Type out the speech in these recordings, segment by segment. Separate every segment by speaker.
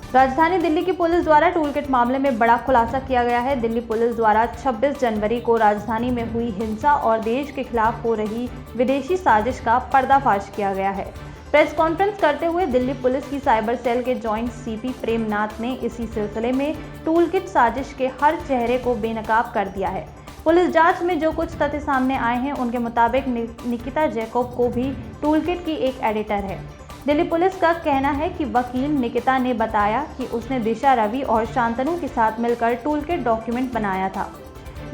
Speaker 1: राजधानी दिल्ली की पुलिस द्वारा टूल किट मामले में बड़ा खुलासा किया गया है। दिल्ली पुलिस द्वारा 26 जनवरी को राजधानी में हुई हिंसा और देश के खिलाफ हो रही विदेशी साजिश का पर्दाफाश किया गया है। प्रेस कॉन्फ्रेंस करते हुए दिल्ली पुलिस की साइबर सेल के जॉइंट सीपी प्रेमनाथ ने इसी सिलसिले में टूल किट साजिश के हर चेहरे को बेनकाब कर दिया है। पुलिस जांच में जो कुछ तथ्य सामने आए हैं उनके मुताबिक निकिता जैकब को भी टूल किट की एक एडिटर है। दिल्ली पुलिस का कहना है कि वकील निकिता ने बताया कि उसने दिशा रवि और शांतनु के साथ मिलकर टूल किट डॉक्यूमेंट बनाया था।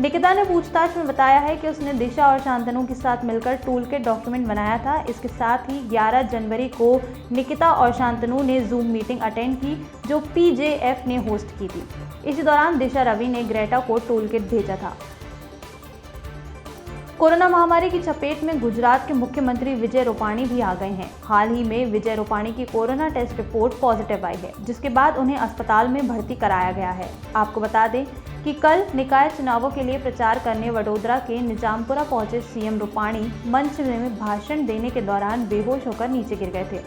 Speaker 1: निकिता ने पूछताछ में बताया है कि उसने दिशा और शांतनु के साथ मिलकर टूल किट डॉक्यूमेंट बनाया था। इसके साथ ही 11 जनवरी को निकिता और शांतनु ने जूम मीटिंग अटेंड की जो PJF ने होस्ट की थी। इसी दौरान दिशा रवि ने ग्रेटा को टूल किट भेजा था। कोरोना महामारी की चपेट में गुजरात के मुख्यमंत्री विजय रूपाणी भी आ गए हैं। हाल ही में विजय रूपाणी की कोरोना टेस्ट रिपोर्ट पॉजिटिव आई है, जिसके बाद उन्हें अस्पताल में भर्ती कराया गया है। आपको बता दें कि कल निकाय चुनावों के लिए प्रचार करने वडोदरा के निजामपुरा पहुंचे सीएम रूपाणी मंच में भाषण देने के दौरान बेहोश होकर नीचे गिर गए थे।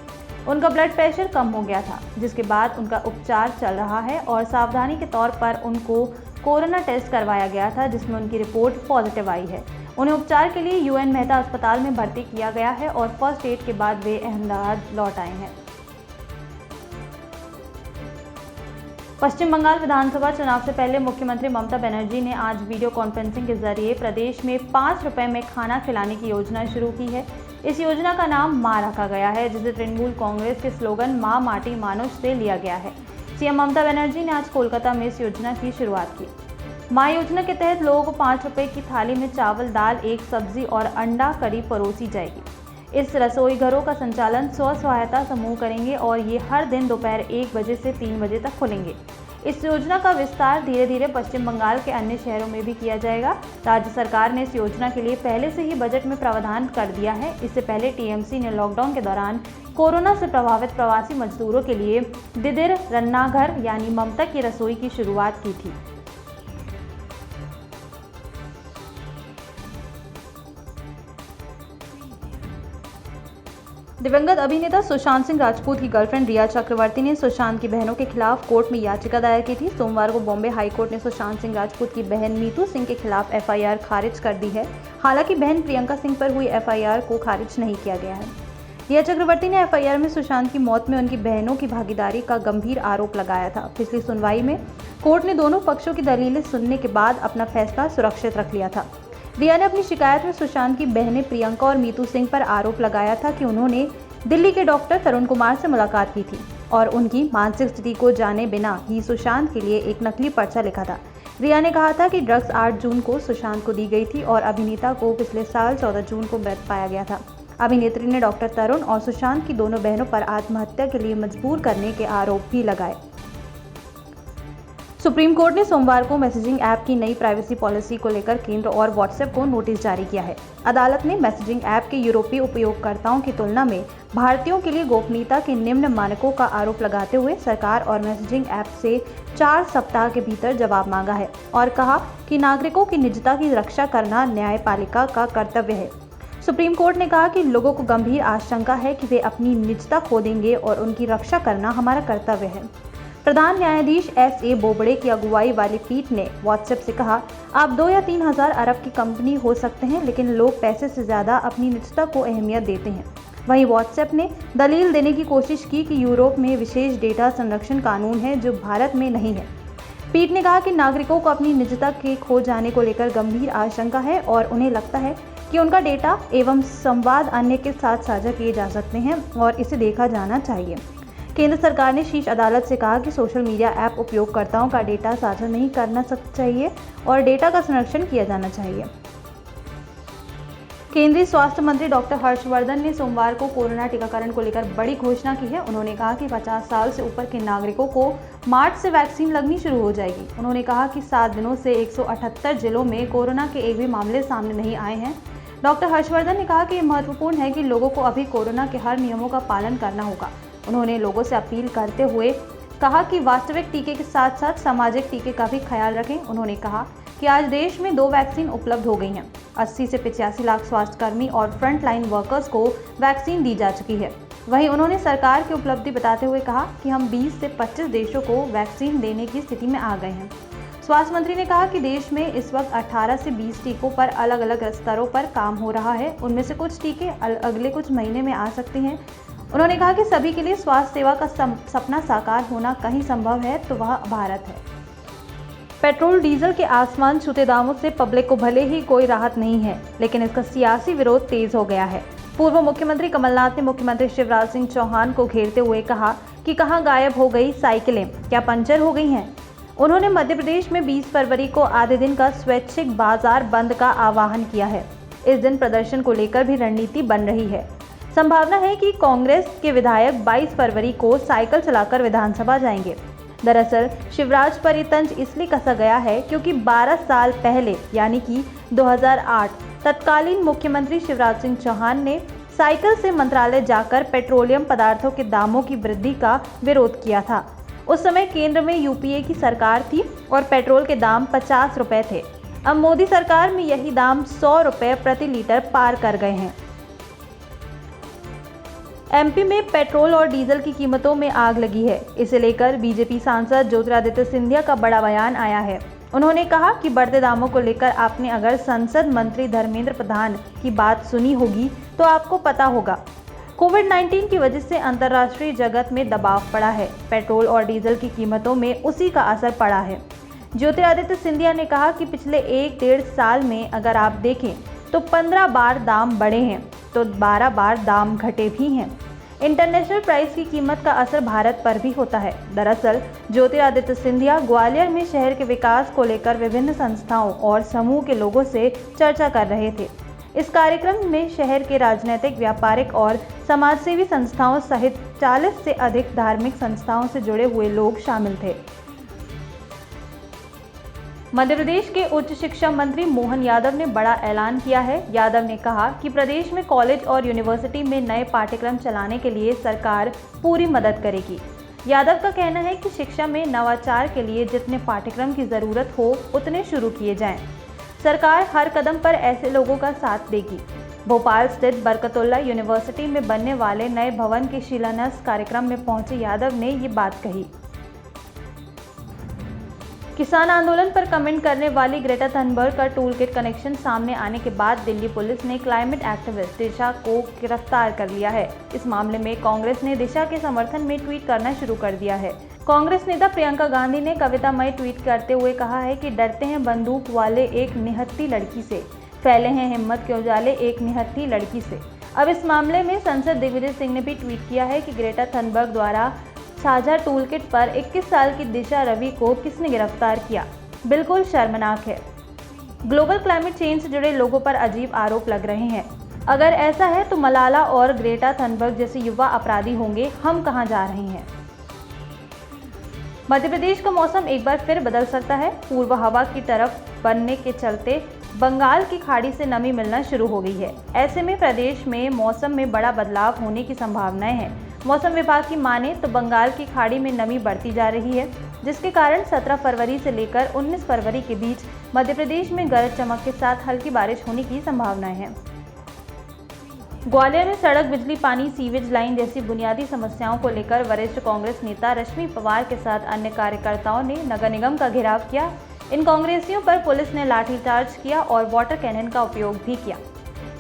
Speaker 1: उनका ब्लड प्रेशर कम हो गया था, जिसके बाद उनका उपचार चल रहा है और सावधानी के तौर पर उनको कोरोना टेस्ट करवाया गया था, जिसमें उनकी रिपोर्ट पॉजिटिव आई है। उन्हें उपचार के लिए UN मेहता अस्पताल में भर्ती किया गया है और फर्स्ट एड के बाद वे अहमदाबाद लौट आए हैं। पश्चिम बंगाल विधानसभा चुनाव से पहले मुख्यमंत्री ममता बनर्जी ने आज वीडियो कॉन्फ्रेंसिंग के जरिए प्रदेश में 5 रुपए में खाना खिलाने की योजना शुरू की है। इस योजना का नाम माँ रखा गया है, जिसे तृणमूल कांग्रेस के स्लोगन माँ माटी मानुष से लिया गया है। सीएम ममता बनर्जी ने आज कोलकाता में इस योजना की शुरुआत की। माँ योजना के तहत लोगों को 5 रुपए की थाली में चावल, दाल, एक सब्जी और अंडा करी परोसी जाएगी। इस रसोई घरों का संचालन स्व सहायता समूह करेंगे और ये हर दिन दोपहर 1 बजे से 3 बजे तक खुलेंगे। इस योजना का विस्तार धीरे धीरे पश्चिम बंगाल के अन्य शहरों में भी किया जाएगा। राज्य सरकार ने इस योजना के लिए पहले से ही बजट में प्रावधान कर दिया है। इससे पहले TMC ने लॉकडाउन के दौरान कोरोना से प्रभावित प्रवासी मजदूरों के लिए दिदिर रन्नाघर यानी ममता की रसोई की शुरुआत की थी। दिवंगत अभिनेता सुशांत सिंह राजपूत की गर्लफ्रेंड रिया चक्रवर्ती ने सुशांत की बहनों के खिलाफ कोर्ट में याचिका दायर की थी। सोमवार को बॉम्बे हाई कोर्ट ने सुशांत सिंह राजपूत की बहन नीतू सिंह के खिलाफ FIR खारिज कर दी है। हालांकि बहन प्रियंका सिंह पर हुई FIR को खारिज नहीं किया गया है। रिया चक्रवर्ती ने FIR में सुशांत की मौत में उनकी बहनों की भागीदारी का गंभीर आरोप लगाया था। पिछली सुनवाई में कोर्ट ने दोनों पक्षों की दलीलें सुनने के बाद अपना फैसला सुरक्षित रख लिया था। रिया ने अपनी शिकायत में सुशांत की बहनें प्रियंका और मीतू सिंह पर आरोप लगाया था कि उन्होंने दिल्ली के डॉक्टर तरुण कुमार से मुलाकात की थी और उनकी मानसिक स्थिति को जाने बिना ही सुशांत के लिए एक नकली पर्चा लिखा था। रिया ने कहा था कि ड्रग्स 8 जून को सुशांत को दी गई थी और अभिनेता को पिछले साल 14 जून को मृत पाया गया था। अभिनेत्री ने डॉक्टर तरुण और सुशांत की दोनों बहनों पर आत्महत्या के लिए मजबूर करने के आरोप भी लगाए। सुप्रीम कोर्ट ने सोमवार को मैसेजिंग ऐप की नई प्राइवेसी पॉलिसी को लेकर केंद्र और व्हाट्सएप को नोटिस जारी किया है। अदालत ने मैसेजिंग ऐप के यूरोपीय उपयोगकर्ताओं की तुलना में भारतीयों के लिए गोपनीयता के निम्न मानकों का आरोप लगाते हुए सरकार और मैसेजिंग ऐप से 4 सप्ताह के भीतर जवाब मांगा है और कहा कि नागरिकों की निजता की रक्षा करना न्यायपालिका का कर्तव्य है। सुप्रीम कोर्ट ने कहा कि लोगों को गंभीर आशंका है कि वे अपनी निजता खो देंगे और उनकी रक्षा करना हमारा कर्तव्य है। प्रधान न्यायाधीश SA बोबड़े की अगुवाई वाली पीठ ने व्हाट्सएप से कहा, आप 2 या 3 हज़ार अरब की कंपनी हो सकते हैं, लेकिन लोग पैसे से ज़्यादा अपनी निजता को अहमियत देते हैं। वहीं व्हाट्सएप ने दलील देने की कोशिश की कि यूरोप में विशेष डेटा संरक्षण कानून है जो भारत में नहीं है। पीठ ने कहा कि नागरिकों को अपनी निजता के खो जाने को लेकर गंभीर आशंका है और उन्हें लगता है कि उनका डेटा एवं संवाद अन्य के साथ साझा किए जा सकते हैं और इसे देखा जाना चाहिए। केंद्र सरकार ने शीर्ष अदालत से कहा कि सोशल मीडिया ऐप उपयोगकर्ताओं का डेटा साझा नहीं करना चाहिए और डेटा का संरक्षण किया जाना चाहिए। केंद्रीय स्वास्थ्य मंत्री डॉक्टर हर्षवर्धन ने सोमवार को कोरोना टीकाकरण को लेकर बड़ी घोषणा की है। उन्होंने कहा कि 50 साल से ऊपर के नागरिकों को मार्च से वैक्सीन लगनी शुरू हो जाएगी। उन्होंने कहा कि 7 दिनों से 178 जिलों में कोरोना के एक भी मामले सामने नहीं आए हैं। डॉक्टर हर्षवर्धन ने कहा कि यह महत्वपूर्ण है कि लोगों को अभी कोरोना के हर नियमों का पालन करना होगा। उन्होंने लोगों से अपील करते हुए कहा कि वास्तविक टीके के साथ साथ सामाजिक टीके का भी ख्याल रखें। उन्होंने कहा कि आज देश में 2 वैक्सीन उपलब्ध हो गई हैं। 80 से 85 लाख स्वास्थ्यकर्मी और फ्रंट लाइन वर्कर्स को वैक्सीन दी जा चुकी है। वहीं उन्होंने सरकार की उपलब्धि बताते हुए कहा कि हम 20 से 25 देशों को वैक्सीन देने की स्थिति में आ गए हैं। स्वास्थ्य मंत्री ने कहा कि देश में इस वक्त 18 से 20 टीकों पर अलग अलग स्तरों पर काम हो रहा है। उनमें से कुछ टीके अगले कुछ महीने में आ सकते हैं। उन्होंने कहा कि सभी के लिए स्वास्थ्य सेवा का सपना साकार होना कहीं संभव है तो वह भारत है। पेट्रोल डीजल के आसमान छूते दामों से पब्लिक को भले ही कोई राहत नहीं है, लेकिन इसका सियासी विरोध तेज हो गया है। पूर्व मुख्यमंत्री कमलनाथ ने मुख्यमंत्री शिवराज सिंह चौहान को घेरते हुए कहा कि कहां गायब हो गई साइकिलें, क्या पंचर हो गई हैं। उन्होंने मध्य प्रदेश में 20 फरवरी को आधे दिन का स्वैच्छिक बाजार बंद का आह्वान किया है। इस दिन प्रदर्शन को लेकर भी रणनीति बन रही है। संभावना है कि कांग्रेस के विधायक 22 फरवरी को साइकिल चलाकर विधानसभा जाएंगे। दरअसल शिवराज पर ये तंज इसलिए कसा गया है क्योंकि 12 साल पहले यानी कि 2008 तत्कालीन मुख्यमंत्री शिवराज सिंह चौहान ने साइकिल से मंत्रालय जाकर पेट्रोलियम पदार्थों के दामों की वृद्धि का विरोध किया था। उस समय केंद्र में यूपीए की सरकार थी और पेट्रोल के दाम 50 रुपए थे। अब मोदी सरकार में यही दाम 100 रुपए प्रति लीटर पार कर गए हैं। एमपी में पेट्रोल और डीजल की कीमतों में आग लगी है। इसे लेकर बीजेपी सांसद ज्योतिरादित्य सिंधिया का बड़ा बयान आया है। उन्होंने कहा कि बढ़ते दामों को लेकर आपने अगर संसद मंत्री धर्मेंद्र प्रधान की बात सुनी होगी तो आपको पता होगा। कोविड-19 की वजह से अंतर्राष्ट्रीय जगत में दबाव पड़ा है। पेट्रोल और डीजल की कीमतों में उसी का असर पड़ा है। ज्योतिरादित्य सिंधिया ने कहा कि पिछले 1-1.5 साल में अगर आप देखें तो 15 बार दाम बढ़े हैं तो 12 बार दाम घटे भी हैं। इंटरनेशनल प्राइस की कीमत का असर भारत पर भी होता है। दरअसल ज्योतिरादित्य सिंधिया ग्वालियर में शहर के विकास को लेकर विभिन्न संस्थाओं और समूह के लोगों से चर्चा कर रहे थे। इस कार्यक्रम में शहर के राजनीतिक, व्यापारिक और समाजसेवी संस्थाओं सहित 40 से अधिक धार्मिक संस्थाओं से जुड़े हुए लोग शामिल थे। मध्य प्रदेश के उच्च शिक्षा मंत्री मोहन यादव ने बड़ा ऐलान किया है। यादव ने कहा कि प्रदेश में कॉलेज और यूनिवर्सिटी में नए पाठ्यक्रम चलाने के लिए सरकार पूरी मदद करेगी। यादव का कहना है कि शिक्षा में नवाचार के लिए जितने पाठ्यक्रम की जरूरत हो उतने शुरू किए जाएं। सरकार हर कदम पर ऐसे लोगों का साथ देगी। भोपाल स्थित बरकतुल्लाह यूनिवर्सिटी में बनने वाले नए भवन के शिलान्यास कार्यक्रम में पहुंचे यादव ने ये बात कही। किसान आंदोलन पर कमेंट करने वाली ग्रेटा थनबर्ग का टूल किट कनेक्शन सामने आने के बाद दिल्ली पुलिस ने क्लाइमेट एक्टिविस्ट दिशा को गिरफ्तार कर लिया है। इस मामले में कांग्रेस ने दिशा के समर्थन में ट्वीट करना शुरू कर दिया है। कांग्रेस नेता प्रियंका गांधी ने कवितामय ट्वीट करते हुए कहा है कि डरते हैं बंदूक वाले एक निहत्थी लड़की से, फैले हैं हिम्मत के उजाले एक निहत्थी लड़की से। अब इस मामले में सांसद दिग्विजय सिंह ने भी ट्वीट किया है कि ग्रेटा थनबर्ग द्वारा साझा टूल किट पर 21 साल की दिशा रवि को किसने गिरफ्तार किया, बिल्कुल शर्मनाक है। ग्लोबल क्लाइमेट चेंज से जुड़े लोगों पर अजीब आरोप लग रहे हैं। अगर ऐसा है तो मलाला और ग्रेटा थनबर्ग जैसे युवा अपराधी होंगे। हम कहां जा रहे हैं। मध्य प्रदेश का मौसम एक बार फिर बदल सकता है। पूर्व हवा की तरफ बनने के चलते बंगाल की खाड़ी से नमी मिलना शुरू हो गई है। ऐसे में प्रदेश में मौसम में बड़ा बदलाव होने की संभावनाएं हैं। मौसम विभाग की माने तो बंगाल की खाड़ी में नमी बढ़ती जा रही है, जिसके कारण 17 फरवरी से लेकर 19 फरवरी के बीच मध्य प्रदेश में गरज चमक के साथ हल्की बारिश होने की संभावनाएं हैं। ग्वालियर में सड़क, बिजली, पानी, सीवेज लाइन जैसी बुनियादी समस्याओं को लेकर वरिष्ठ कांग्रेस नेता रश्मि पवार के साथ अन्य कार्यकर्ताओं ने नगर निगम का घेराव किया। इन कांग्रेसियों पर पुलिस ने लाठीचार्ज किया और वाटर कैनन का उपयोग भी किया।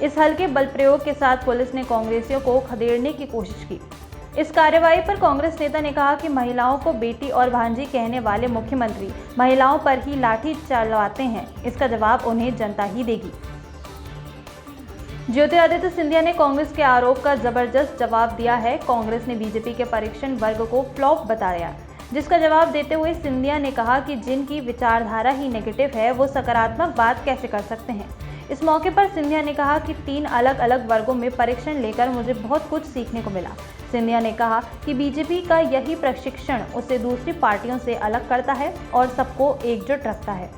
Speaker 1: इस हल्के बल प्रयोग के साथ पुलिस ने कांग्रेसियों को खदेड़ने की कोशिश की। इस कार्रवाई पर कांग्रेस नेता ने कहा कि महिलाओं को बेटी और भांजी कहने वाले मुख्यमंत्री महिलाओं पर ही लाठी चलवाते हैं। इसका जवाब उन्हें जनता ही देगी। ज्योतिरादित्य सिंधिया ने कांग्रेस के आरोप का जबरदस्त जवाब दिया है। कांग्रेस ने बीजेपी के परीक्षण वर्ग को फ्लॉप बताया, जिसका जवाब देते हुए सिंधिया ने कहा कि जिनकी विचारधारा ही नेगेटिव है वो सकारात्मक बात कैसे कर सकते हैं। इस मौके पर सिंधिया ने कहा कि 3 अलग अलग वर्गों में परीक्षण लेकर मुझे बहुत कुछ सीखने को मिला। सिंधिया ने कहा कि बीजेपी का यही प्रशिक्षण उसे दूसरी पार्टियों से अलग करता है और सबको एकजुट रखता है।